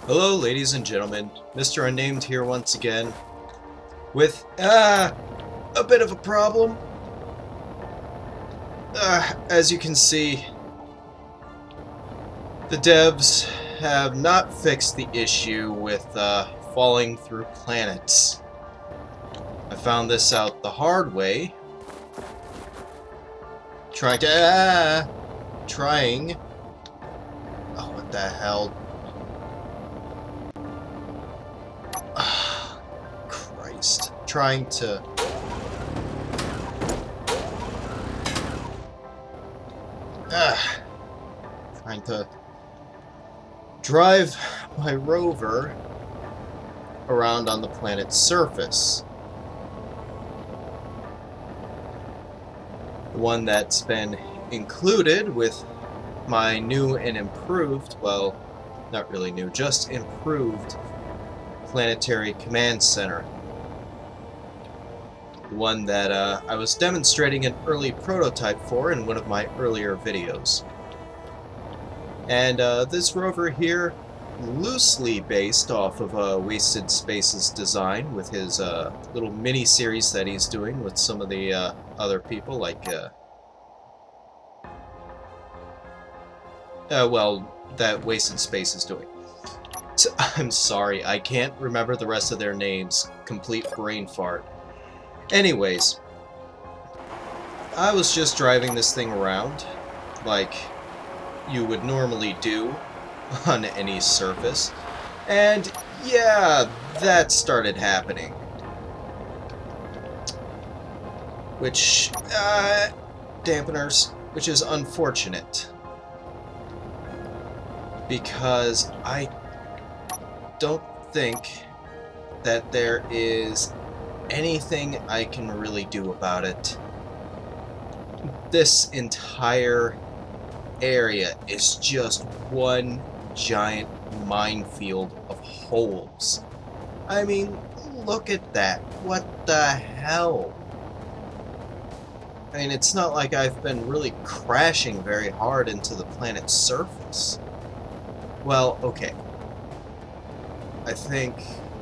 Hello, ladies and gentlemen. Mr. Unnamed here once again with a bit of a problem. As you can see, the devs have not fixed the issue with falling through planets. I found this out the hard way. Trying. Oh, what the hell? Christ. Trying to drive my rover around on the planet's surface. The one that's been included with my new and improved, well, not really new, just improved planetary command center. The one that I was demonstrating an early prototype for in one of my earlier videos. And this rover here, loosely based off of Wasted Space's design with his little mini-series that he's doing with some of the other people, like, well, that Wasted Space is doing. I'm sorry, I can't remember the rest of their names. Complete brain fart. Anyways, I was just driving this thing around, like you would normally do on any surface, and yeah, that started happening. Which, dampeners, which is unfortunate. Because I don't think that there is anything I can really do about it. This entire area is just one giant minefield of holes. I mean, look at that. What the hell? I mean, it's not like I've been really crashing very hard into the planet's surface. Well, okay. I think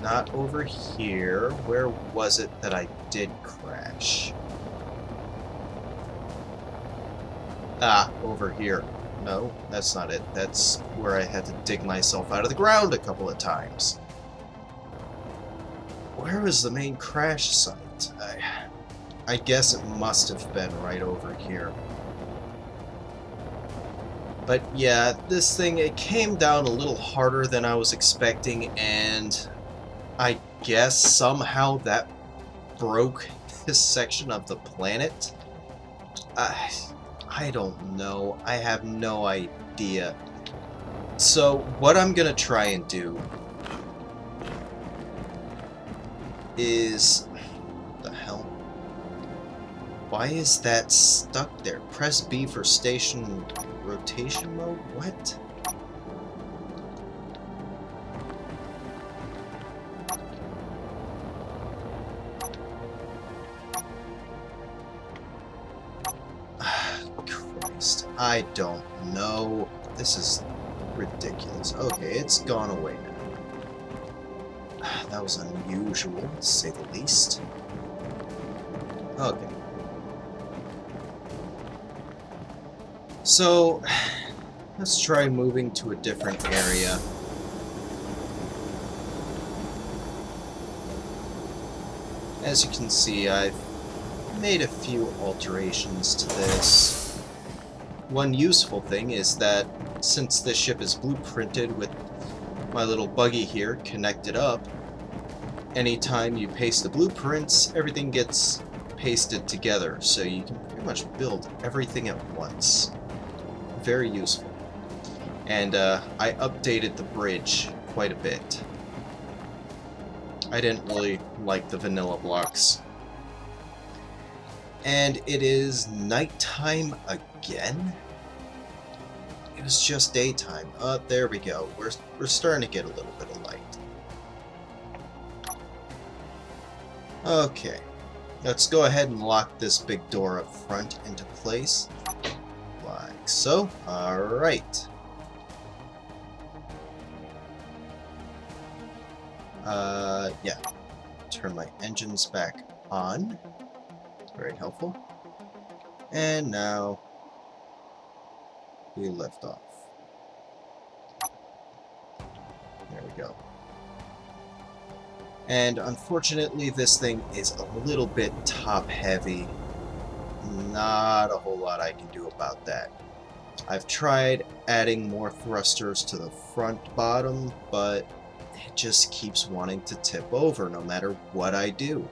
not over here. Where was it that I did crash? Ah, over here. No, that's not it. That's where I had to dig myself out of the ground a couple of times. Where was the main crash site? I guess it must have been right over here. But yeah, this thing, it came down a little harder than I was expecting, and I guess somehow that broke this section of the planet. I don't know. I have no idea. So what I'm gonna try and do is... What the hell? Why is that stuck there? Press B for station rotation mode? What? Christ. I don't know. This is ridiculous. Okay, it's gone away now. That was unusual, to say the least. Okay. So, let's try moving to a different area. As you can see, I've made a few alterations to this. One useful thing is that since this ship is blueprinted with my little buggy here connected up, anytime you paste the blueprints, everything gets pasted together, so you can pretty much build everything at once. Very useful. And I updated the bridge quite a bit. I didn't really like the vanilla blocks. And it is nighttime again? It was just daytime. There we go. We're starting to get a little bit of light. Okay. Let's go ahead and lock this big door up front into place. Like so. Alright. Yeah. Turn my engines back on. Very helpful. And now we lift off. There we go. And unfortunately, this thing is a little bit top-heavy. Not a whole lot I can do about that. I've tried adding more thrusters to the front bottom, but it just keeps wanting to tip over no matter what I do.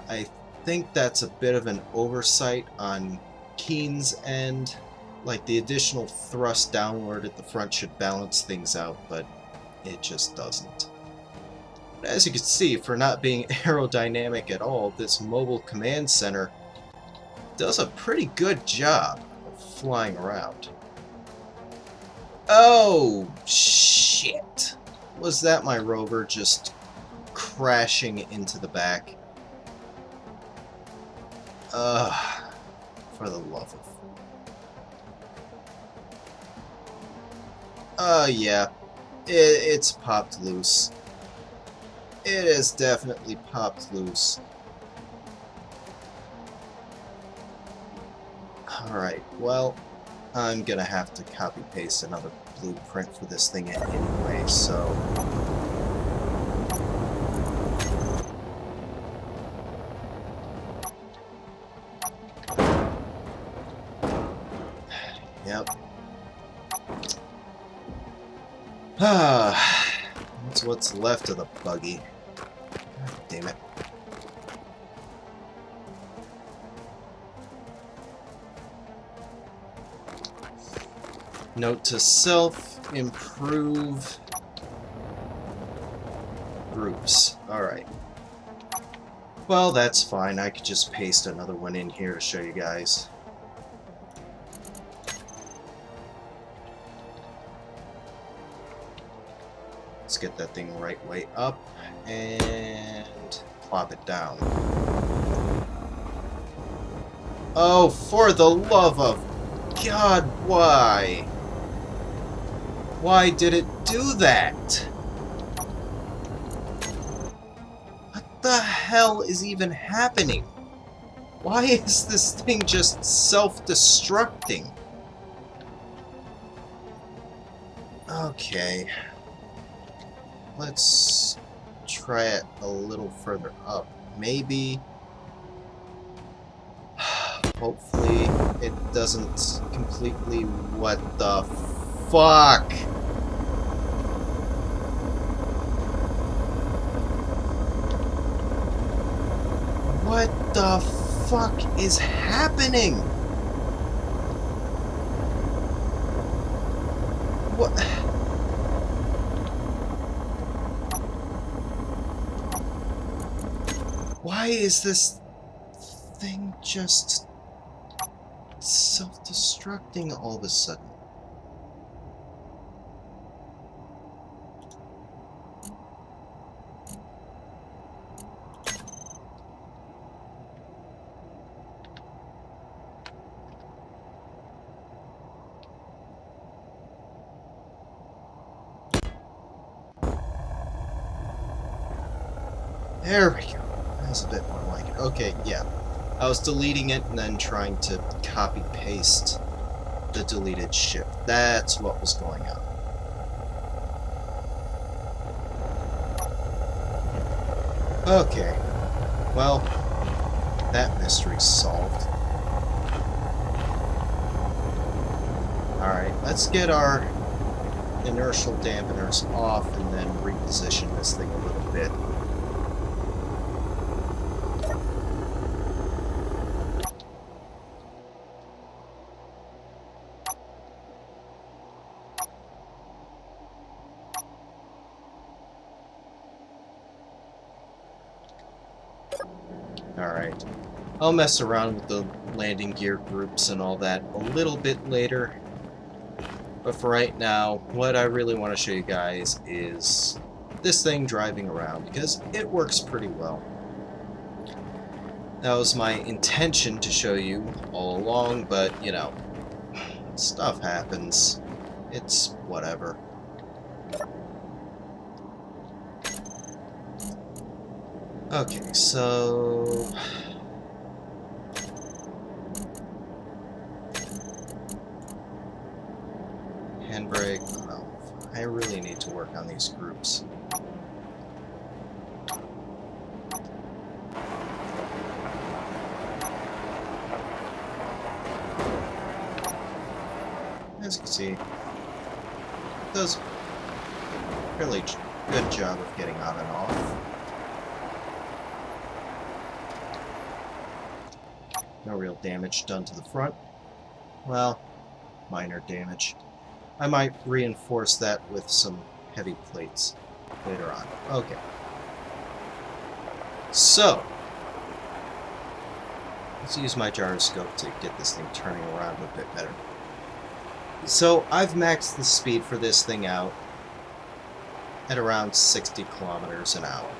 I think that's a bit of an oversight on Keen's end. Like, the additional thrust downward at the front should balance things out, but it just doesn't. But as you can see, for not being aerodynamic at all, this mobile command center does a pretty good job of flying around. Oh, shit. Was that my rover just crashing into the back? For the love of... yeah. It's popped loose. It is definitely popped loose. Alright, well, I'm gonna have to copy-paste another blueprint for this thing anyway, so... Yep. That's what's left of the buggy. God damn it. Note to self, improve groups. Alright. Well, that's fine. I could just paste another one in here to show you guys. Let's get that thing right way up and plop it down. Oh, for the love of God, why? Why did it do that? What the hell is even happening? Why is this thing just self-destructing? Okay. Let's try it a little further up. Maybe... Hopefully it doesn't completely... What the fuck? What the fuck is happening? What? Why is this thing just self-destructing all of a sudden? There we go. That's a bit more like it. Okay, yeah. I was deleting it and then trying to copy-paste the deleted ship. That's what was going on. Okay. Well, that mystery's solved. Alright, let's get our inertial dampeners off and then reposition this thing a little bit. Alright. I'll mess around with the landing gear groups and all that a little bit later. But for right now, what I really want to show you guys is this thing driving around, because it works pretty well. That was my intention to show you all along, but, you know, stuff happens. It's whatever. Okay, so... handbrake, well, I really need to work on these groups. As you can see, it does a fairly good job of getting on and off. No real damage done to the front. Well, minor damage. I might reinforce that with some heavy plates later on. Okay. So, let's use my gyroscope to get this thing turning around a bit better. So, I've maxed the speed for this thing out at around 60 kilometers an hour.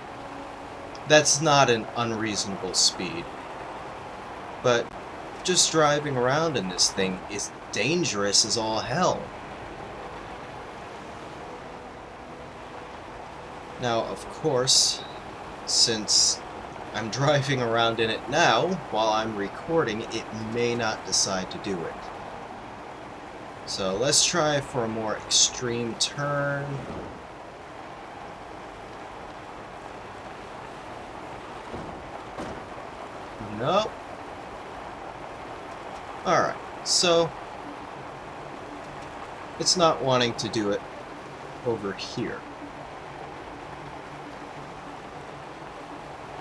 That's not an unreasonable speed, but just driving around in this thing is dangerous as all hell. Now, of course, since I'm driving around in it now, while I'm recording, it may not decide to do it. So let's try for a more extreme turn. Nope. Alright, so it's not wanting to do it over here.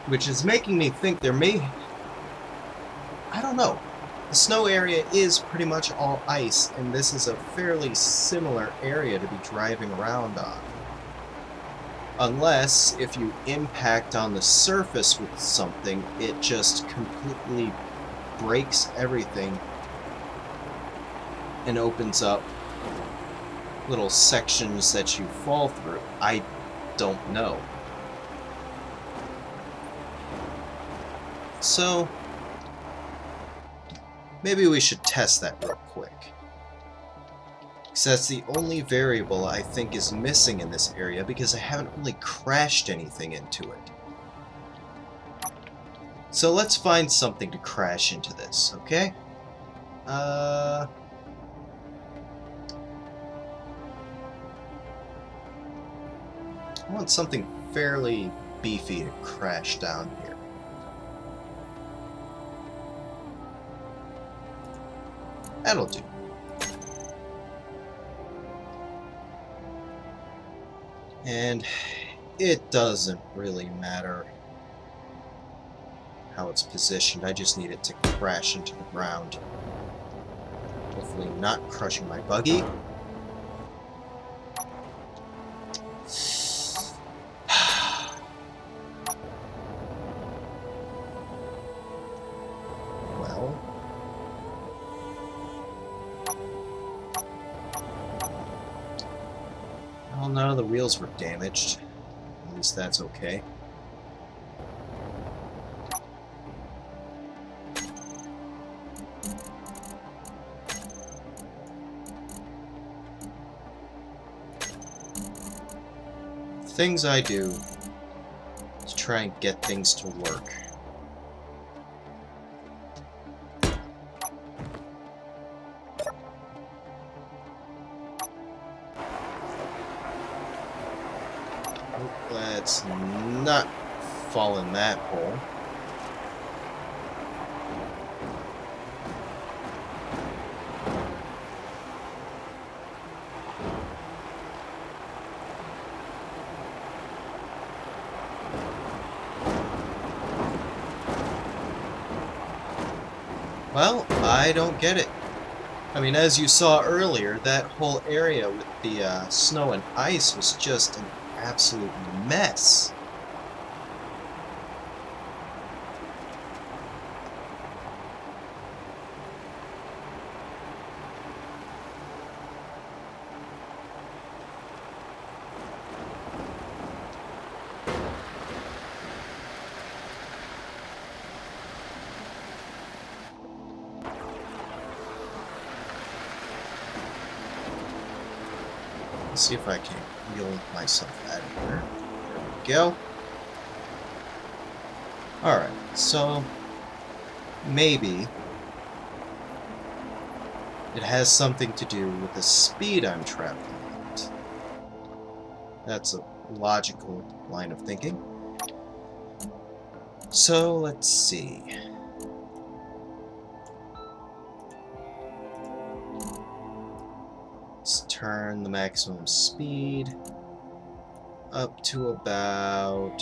Which is making me think there may... I don't know. The snow area is pretty much all ice, and this is a fairly similar area to be driving around on. Unless, if you impact on the surface with something, it just completely breaks everything and opens up little sections that you fall through. I don't know. So, maybe we should test that real quick. Because that's the only variable I think is missing in this area, because I haven't really crashed anything into it. So let's find something to crash into this, okay? I want something fairly beefy to crash down here. That'll do. And it doesn't really matter how it's positioned. I just need it to crash into the ground. Hopefully not crushing my buggy. Well... well, none of the wheels were damaged. At least that's okay. Things I do to try and get things to work. Let's not fall in that hole. Well, I don't get it. I mean, as you saw earlier, that whole area with the snow and ice was just an absolute mess. Let's see if I can wheel myself out of here. There we go. Alright, so maybe it has something to do with the speed I'm traveling at. That's a logical line of thinking. So, let's see. Let's turn the maximum speed up to about,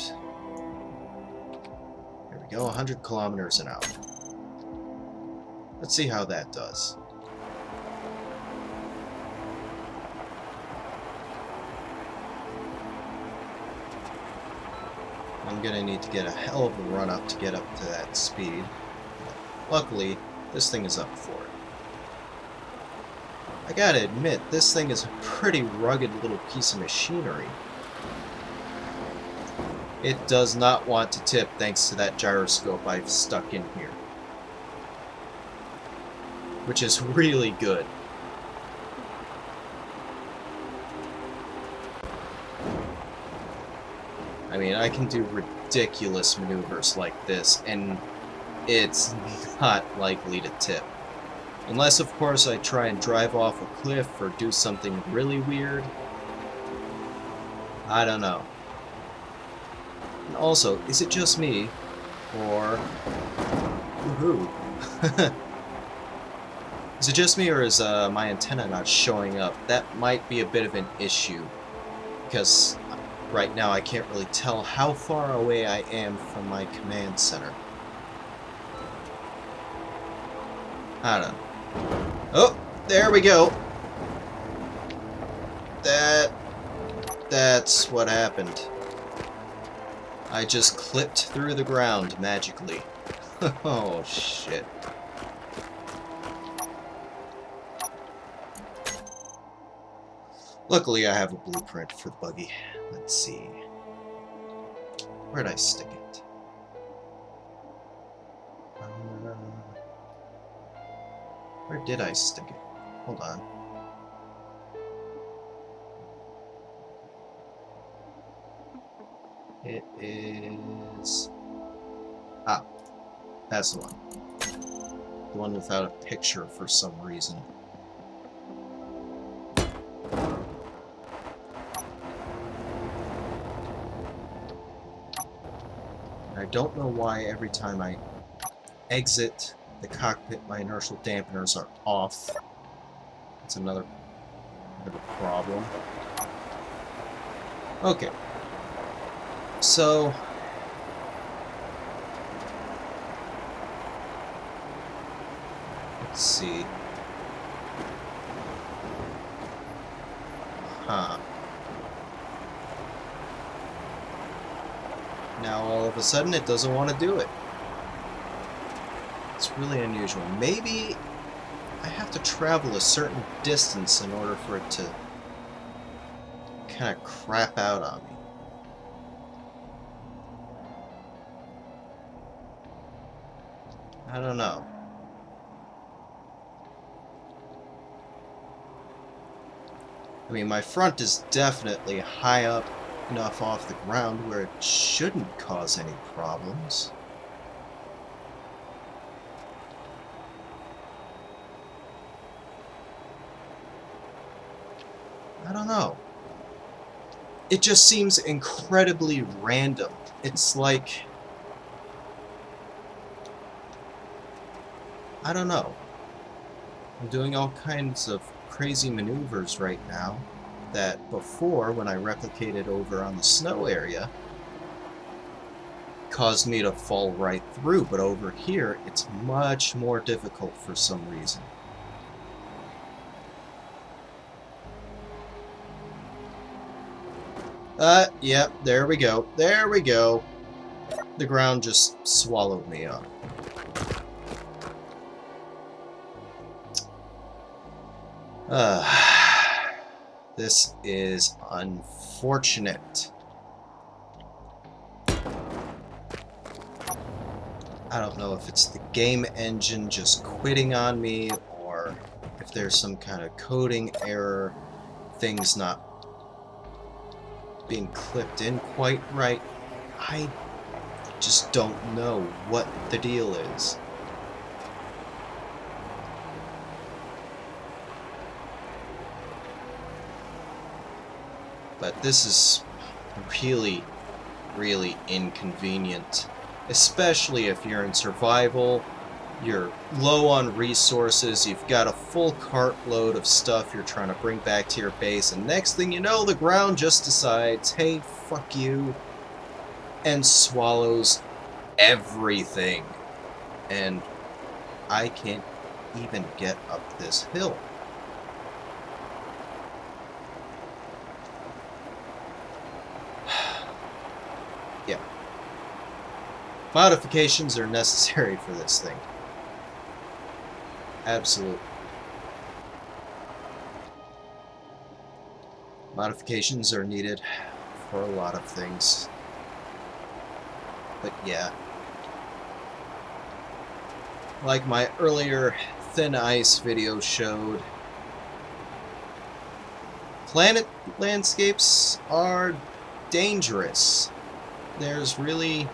there we go, 100 kilometers an hour. Let's see how that does. I'm gonna need to get a hell of a run up to get up to that speed. Luckily, this thing is up for it. I gotta admit, this thing is a pretty rugged little piece of machinery. It does not want to tip thanks to that gyroscope I've stuck in here. Which is really good. I mean, I can do ridiculous maneuvers like this, and it's not likely to tip. Unless, of course, I try and drive off a cliff or do something really weird. I don't know. And also, is it just me? Or... Woohoo! Is it just me, or is my antenna not showing up? That might be a bit of an issue. Because right now I can't really tell how far away I am from my command center. I don't know. Oh, there we go. That's what happened. I just clipped through the ground magically. Oh, shit. Luckily, I have a blueprint for the buggy. Let's see. Where'd I stick it? Where did I stick it? Hold on. It is... Ah, that's the one. The one without a picture for some reason. I don't know why every time I exit the cockpit, my inertial dampeners are off. That's another bit of a problem. Okay. So... let's see. Huh. Now all of a sudden it doesn't want to do it. It's really unusual. Maybe I have to travel a certain distance in order for it to kind of crap out on me. I don't know. I mean, my front is definitely high up enough off the ground where it shouldn't cause any problems. I don't know. It just seems incredibly random. It's like... I don't know. I'm doing all kinds of crazy maneuvers right now that before, when I replicated over on the snow area, caused me to fall right through, but over here it's much more difficult for some reason. Yep, there we go. There we go. The ground just swallowed me up. This is unfortunate. I don't know if it's the game engine just quitting on me, or if there's some kind of coding error, things not being clipped in quite right. I just don't know what the deal is. But this is really, really inconvenient. Especially if you're in survival, you're low on resources, you've got a full cartload of stuff you're trying to bring back to your base, and next thing you know, the ground just decides, hey, fuck you, and swallows everything. And I can't even get up this hill. Yeah. Modifications are necessary for this thing. Absolutely. Modifications are needed for a lot of things. But yeah. Like my earlier thin ice video showed, planet landscapes are dangerous. There's really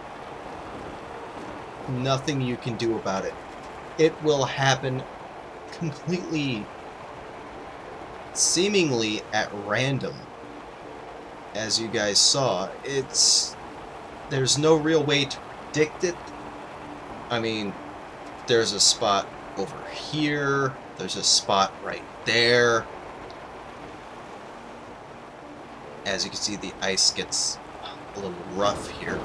nothing you can do about it. It will happen completely, seemingly at random. As you guys saw, there's no real way to predict it. I mean, there's a spot over here, there's a spot right there. As you can see, the ice gets a little rough here.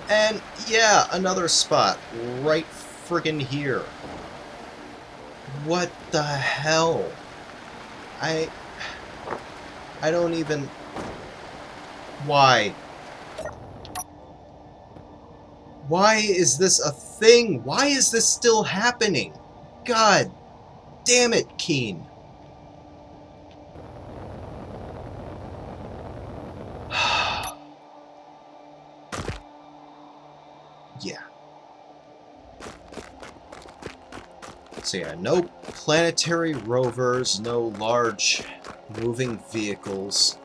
And yeah, another spot right friggin' here. What the hell? I don't even... Why? Why is this a thing? Why is this still happening? God damn it, Keen. Yeah. So yeah, no planetary rovers, no large moving vehicles.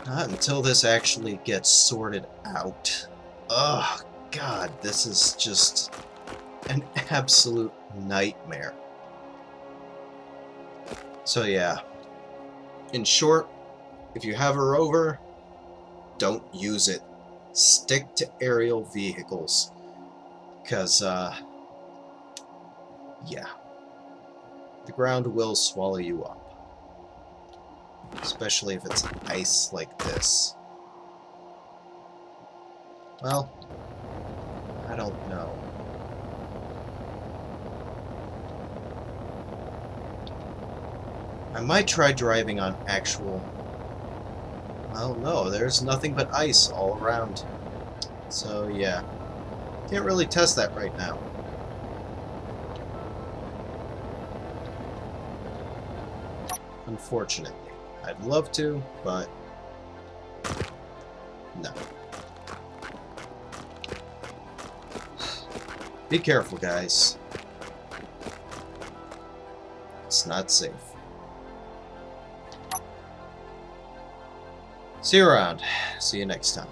Not until this actually gets sorted out. Ugh, God, this is just an absolute nightmare. So yeah, in short, if you have a rover, don't use it. Stick to aerial vehicles. Because, yeah. The ground will swallow you up. Especially if it's ice like this. Well, I don't know. I might try driving on actual... Well, no, there's nothing but ice all around. So, yeah. Can't really test that right now. Unfortunately. I'd love to, but... no. Be careful, guys. It's not safe. See you around. See you next time.